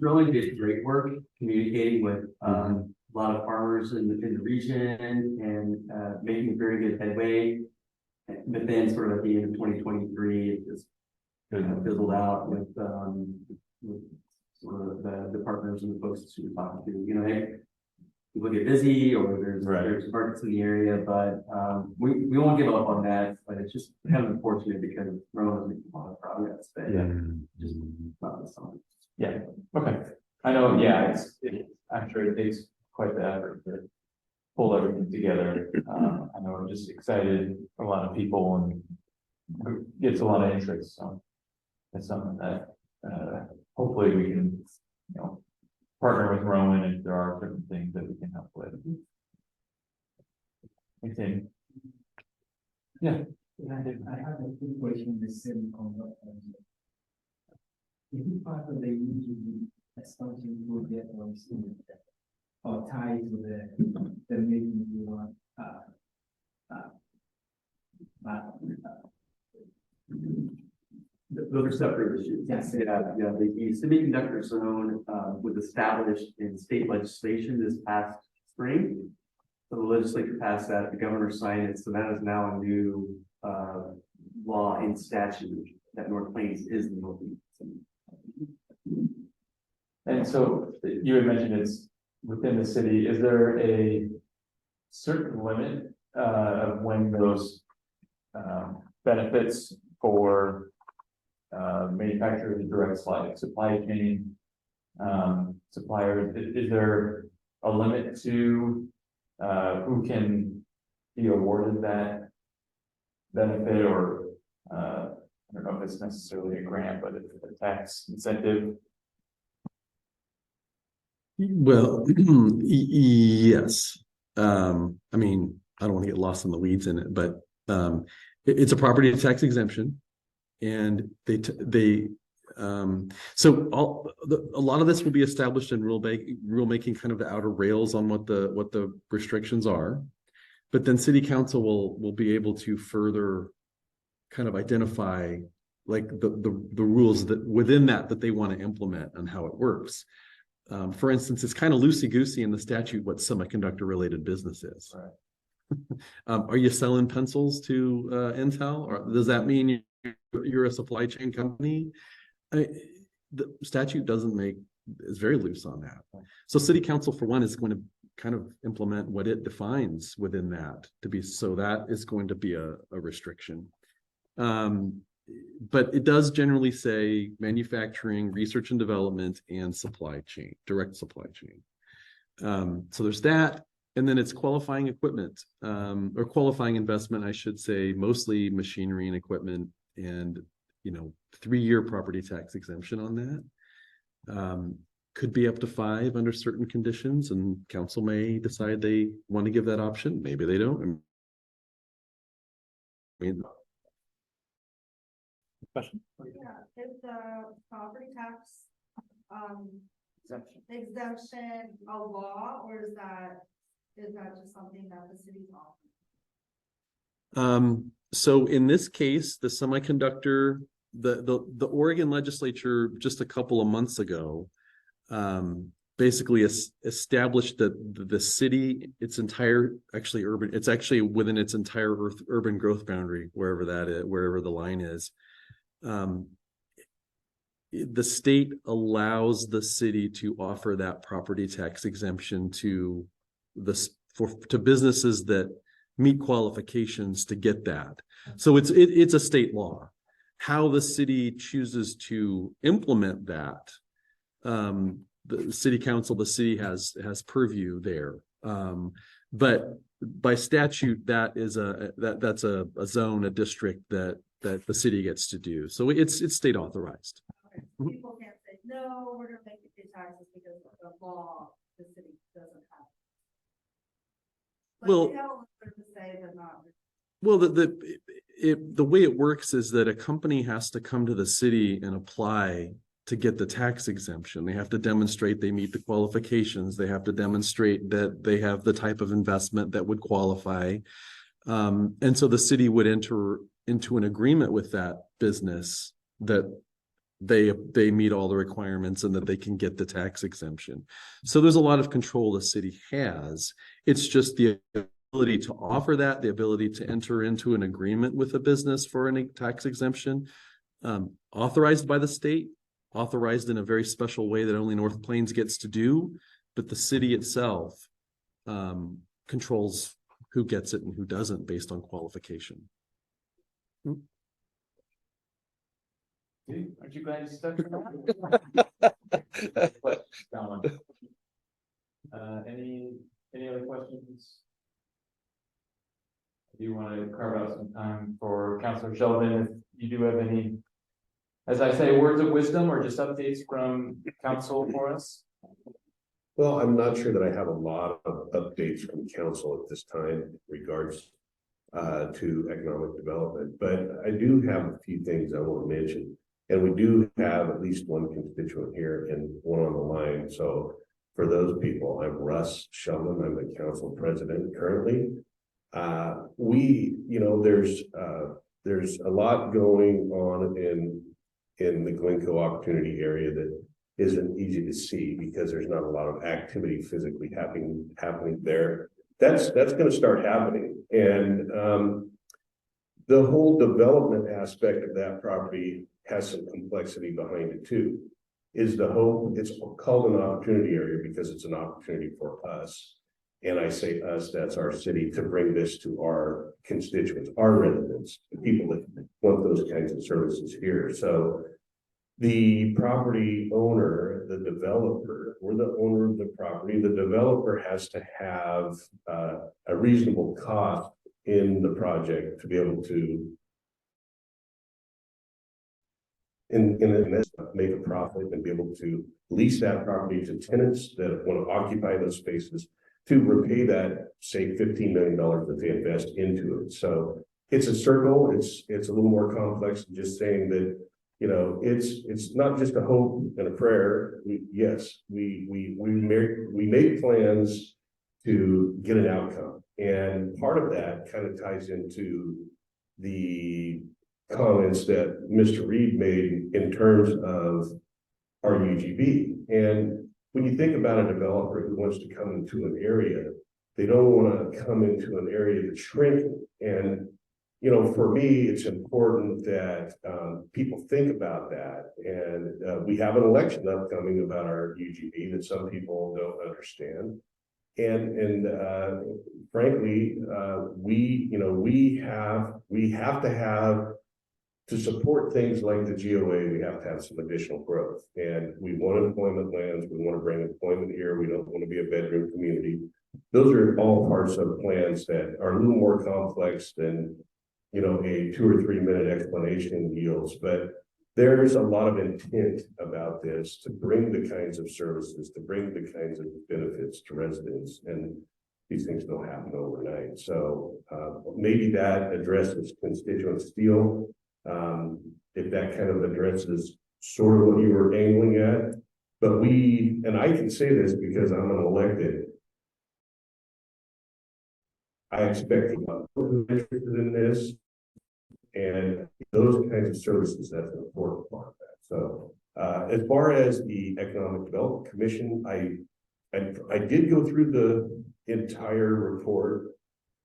Rowan did great work communicating with a lot of farmers in the region and making very good headway. But then sort of at the end of 2023, it just fizzled out with sort of the partners and the folks who we're talking to. Hey, people get busy or there's markets in the area, but we won't give up on that. But it's just kind of unfortunate because Rowan's making a lot of progress. But just not this summer. Yeah. Okay. I know. Yeah. I'm sure it takes quite the effort to pull everything together. I know I'm just excited for a lot of people and gets a lot of interest. So it's something that hopefully we can, partner with Rowan if there are certain things that we can help with. Okay. Yeah. I have a quick question. The same conduct. Is it part of the usual expansion project or tied to the making you want? The those are separate issues. Yes. Yeah, the semiconductor zone, was established in state legislation this past spring. So the legislature passed that, the governor signed it, so that is now a new, law in statute that North Plains is the northeast. And so you had mentioned it's within the city. Is there a certain limit of when those benefits for manufacturers, direct supply chain suppliers, is there a limit to who can be awarded that benefit, or I don't know if it's necessarily a grant, but it's a tax incentive? Well, yes. I mean, I don't want to get lost in the weeds in it, but it's a property tax exemption. And so a lot of this will be established in rulemaking, kind of the outer rails on what the restrictions are. But then city council will be able to further kind of identify like the rules that within that they want to implement and how it works. For instance, it's kind of loosey-goosey in the statute what semiconductor related business is. Right. Are you selling pencils to Intel, or does that mean you're a supply chain company? The statute is very loose on that. So city council, for one, is going to kind of implement what it defines within that to be, so that is going to be a restriction. But it does generally say manufacturing, research and development, and supply chain, direct supply chain. So there's that. And then it's qualifying equipment, or qualifying investment, I should say, mostly machinery and equipment, and 3-year property tax exemption on that. Could be up to 5 under certain conditions, and council may decide they want to give that option. Maybe they don't. I mean, Question? Yeah, is the property tax, exemption a law, or is that just something that the city's offering? So in this case, the semiconductor, the Oregon legislature just a couple of months ago, basically established that the city, it's actually within its entire urban growth boundary, wherever that is, wherever the line is. The state allows the city to offer that property tax exemption to businesses that meet qualifications to get that. So it's a state law. How the city chooses to implement that, the city council, the city has purview there. But by statute, that's a zone, a district that the city gets to do. So it's state authorized. Okay. People can't say, no, we're gonna make it pay taxes because of the law the city doesn't have. Like, Well, they have a little bit to say, but not. Well, the way it works is that a company has to come to the city and apply to get the tax exemption. They have to demonstrate they meet the qualifications. They have to demonstrate that they have the type of investment that would qualify. And so the city would enter into an agreement with that business that they meet all the requirements and that they can get the tax exemption. So there's a lot of control the city has. It's just the ability to offer that, the ability to enter into an agreement with a business for any tax exemption, authorized by the state, authorized in a very special way that only North Plains gets to do, but the city itself controls who gets it and who doesn't based on qualification. Aren't you glad you stuck around? Any other questions? Do you want to carve out some time for Councilor Sheldon if you do have any, as I say, words of wisdom or just updates from council for us? Well, I'm not sure that I have a lot of updates from council at this time in regards to economic development, but I do have a few things I want to mention. And we do have at least one constituent here and one on the line. So for those people, I'm Russ Sheldon. I'm the council president currently. There's a lot going on in the Glencoe opportunity area that isn't easy to see because there's not a lot of activity physically happening there. That's going to start happening. And the whole development aspect of that property has some complexity behind it too. Is the hope, it's called an opportunity area because it's an opportunity for us. And I say us, that's our city, to bring this to our constituents, our residents, the people that want those kinds of services here. So the property owner, the developer, we're the owner of the property. The developer has to have a reasonable cost in the project to be able to make a profit and be able to lease that property to tenants that want to occupy those spaces to repay that, say, $15 million that they invest into it. So it's a circle. It's a little more complex than just saying that, you know, it's not just a hope and a prayer. We make plans to get an outcome, and part of that kind of ties into the comments that Mr. Reed made in terms of our UGB. And when you think about a developer who wants to come into an area, they don't want to come into an area that's shrinking. And, you know, for me, it's important that people think about that. And we have an election upcoming about our UGB that some people don't understand. And frankly, we have to have, to support things like the GOA, we have to have some additional growth. And we want employment lands. We want to bring employment here. We don't want to be a bedroom community. Those are all parts of plans that are a little more complex than, you know, a 2 or 3 minute explanation yields. But there's a lot of intent about this to bring the kinds of services, to bring the kinds of benefits to residents. And these things don't happen overnight. So maybe that addresses constituent steel. If that kind of addresses sort of what you were angling at, but and I can say this because I'm an elected, I expect people who are interested in this and those kinds of services, that's an important part of that. So as far as the Economic Development Commission, I did go through the entire report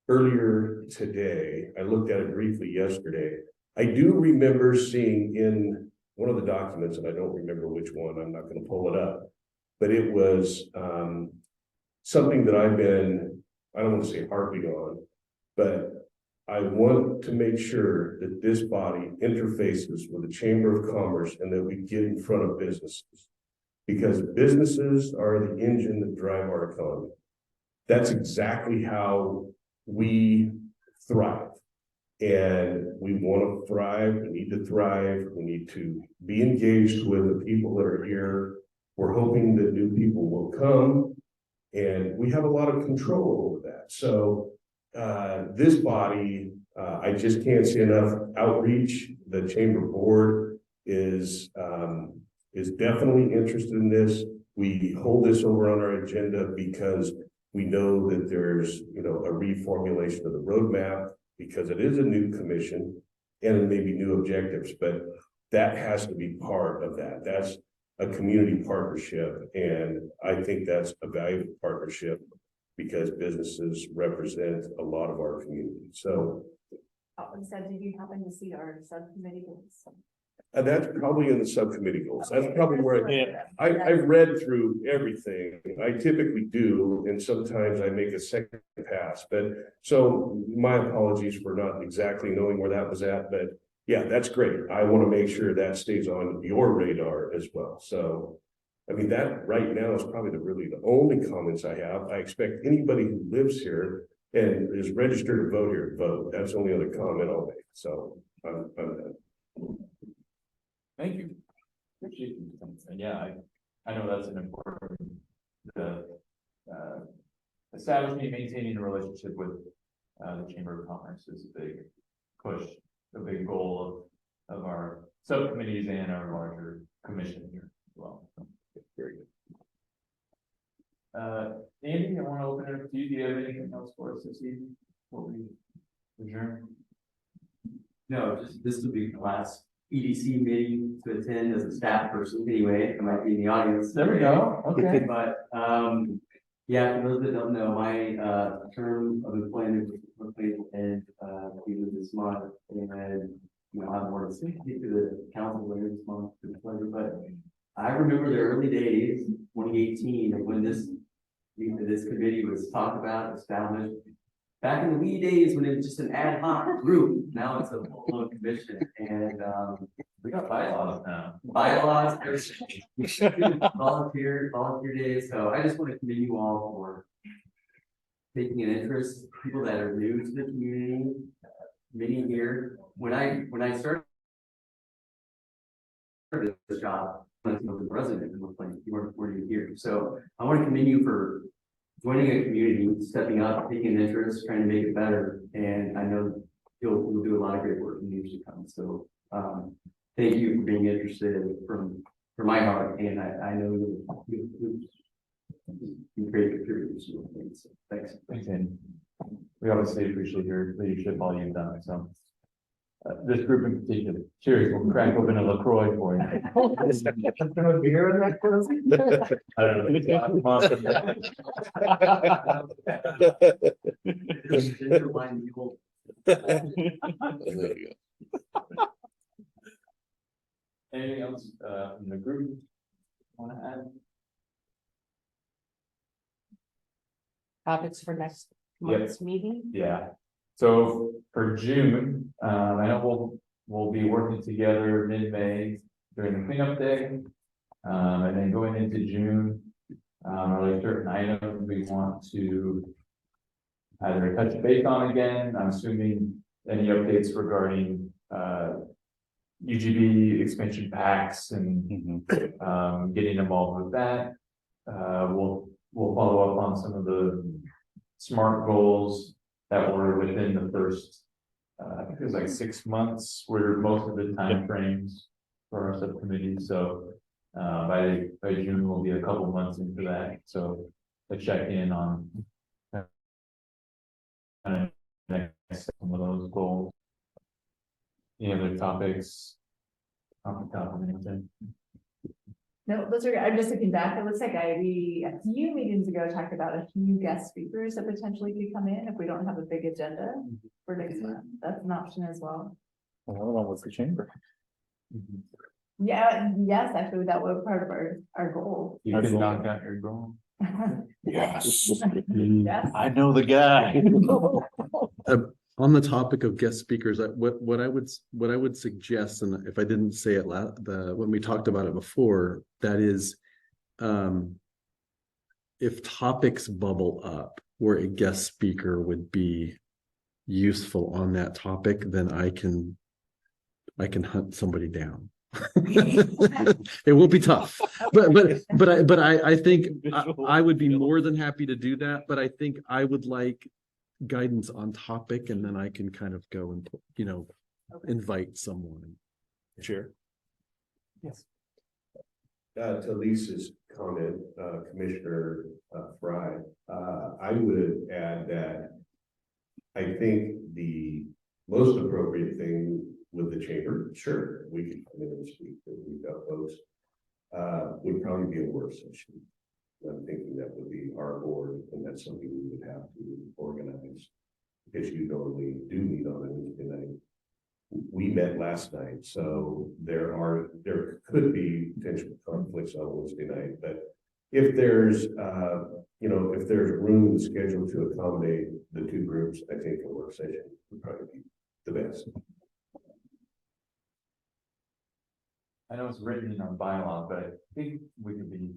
earlier today. I looked at it briefly yesterday. I do remember seeing in one of the documents, and I don't remember which one, I'm not going to pull it up, but it was something that I've been, I don't want to say harping on, but I want to make sure that this body interfaces with the Chamber of Commerce and that we get in front of businesses, because businesses are the engine that drive our economy. That's exactly how we thrive. And we want to thrive, we need to thrive, we need to be engaged with the people that are here. We're hoping that new people will come, and we have a lot of control over that. So this body, I just can't see enough outreach. The Chamber Board is definitely interested in this. We hold this over on our agenda because we know that there's, you know, a reformulation of the roadmap, because it is a new commission and maybe new objectives, but that has to be part of that. That's a community partnership. And I think that's a valuable partnership because businesses represent a lot of our community. So. Did you happen to see our subcommittee goals? That's probably in the subcommittee goals. That's probably where I've read through everything. I typically do, and sometimes I make a second pass. But so my apologies for not exactly knowing where that was at. But yeah, that's great. I want to make sure that stays on your radar as well. So, I mean, that right now is probably really the only comments I have. I expect anybody who lives here and is registered to vote here to vote. That's the only other comment I'll make. So I'm done. Thank you. Appreciate you. And yeah, I know that's an important, establishing and maintaining a relationship with the Chamber of Commerce is a big push, a big goal of our subcommittees and our larger commission here as well. So, very good. Andy, I want to open it up to you. Do you have anything else for us this evening before we adjourn? No, just this will be the last EDC meeting to attend as a staff person anyway, I might be in the audience. There we go, okay. But, yeah, for those that don't know, my, term of employment was and, even this month, and, you know, I'm more to speak to the council later this month, to the pleasure, but I remember the early days, 2018, and when this committee was talked about, established, back in the wee days when it was just an ad hoc group, now it's a full-blown commission, and, We got bylaws now. bylaws, everything. volunteer days, so I just want to commend you all for taking an interest, people that are new to the community, many here, when I started this job, I was the president, and looked like you weren't here, so I want to commend you for joining a community, stepping up, taking an interest, trying to make it better, and I know you'll do a lot of great work in the years to come, so, thank you for being interested from my heart, and I know you great contributors to things. So thanks. Thanks, Andy. We obviously appreciate your leadership, all you've done, so. This group in particular, cheers, we'll crack open a LaCroix for you. Beer in that closing? I don't know. Anything else, from the group? Want to add? Topics for next Yep. month's meeting? Yeah, so for June, I know we'll be working together mid-May during the cleanup day. And then going into June, are there certain items we want to either touch base on again? I'm assuming any updates regarding, UGB expansion packs and, getting involved with that. We'll follow up on some of the SMART goals that were within the first, I think it was like 6 months were most of the timeframes for our subcommittee, so. By June, we'll be a couple months into that, so to check in on. Next, some of those goals. Any other topics? Off the top of anything? No, those are, I'm just looking back, it looks like we, a few meetings ago, talked about a few guest speakers that potentially could come in if we don't have a big agenda for next month. That's an option as well. Another one was the chamber. Yeah, yes, actually, that was part of our goal. You can knock out your goal. Yes. Yes. I know the guy. On the topic of guest speakers, what I would suggest, and if I didn't say it when we talked about it before, that is, if topics bubble up where a guest speaker would be useful on that topic, then I can hunt somebody down. It won't be tough, but I think I would be more than happy to do that. But I think I would like guidance on topic, and then I can kind of go and, invite someone. Sure. Yes. To Lisa's comment, Commissioner Fry, I would add that I think the most appropriate thing with the chamber, sure, we could come in and speak, but we've got folks, would probably be a work session. I'm thinking that would be our board, and that's something we would have to organize. Because you normally do meet on a Wednesday night. We met last night, so there could be potential conflicts on Wednesday night, but if there's if there's room in the schedule to accommodate the two groups, I think a work session would probably be the best. I know it's written in our bylaw, but I think we could be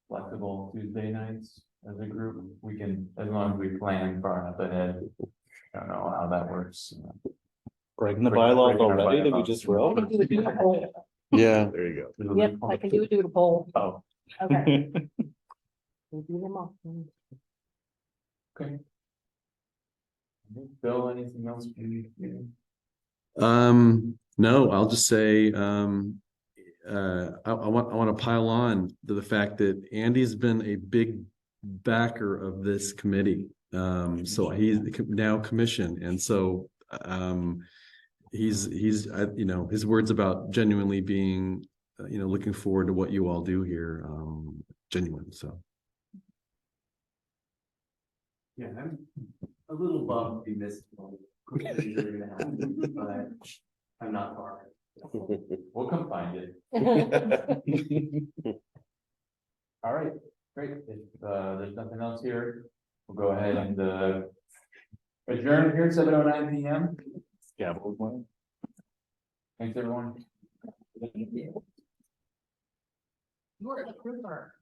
flexible Tuesday nights as a group. We can, as long as we plan far enough ahead. I don't know how that works. Breaking the bylaws already that we just wrote. Yeah. There you go. Yep, I can do a poll. Oh. Okay. We'll do them all. Okay. Bill, anything else? No, I'll just say, I want to pile on to the fact that Andy's been a big backer of this committee. So he's now commissioned, and so you know, his words about genuinely being, you know, looking forward to what you all do here, genuine, so. Yeah, I'm a little bummed to be missed. But I'm not far. We'll come find you. All right, great. If there's nothing else here, we'll go ahead and adjourn here, 7:09 PM. Yeah. Thanks, everyone. You're a trooper.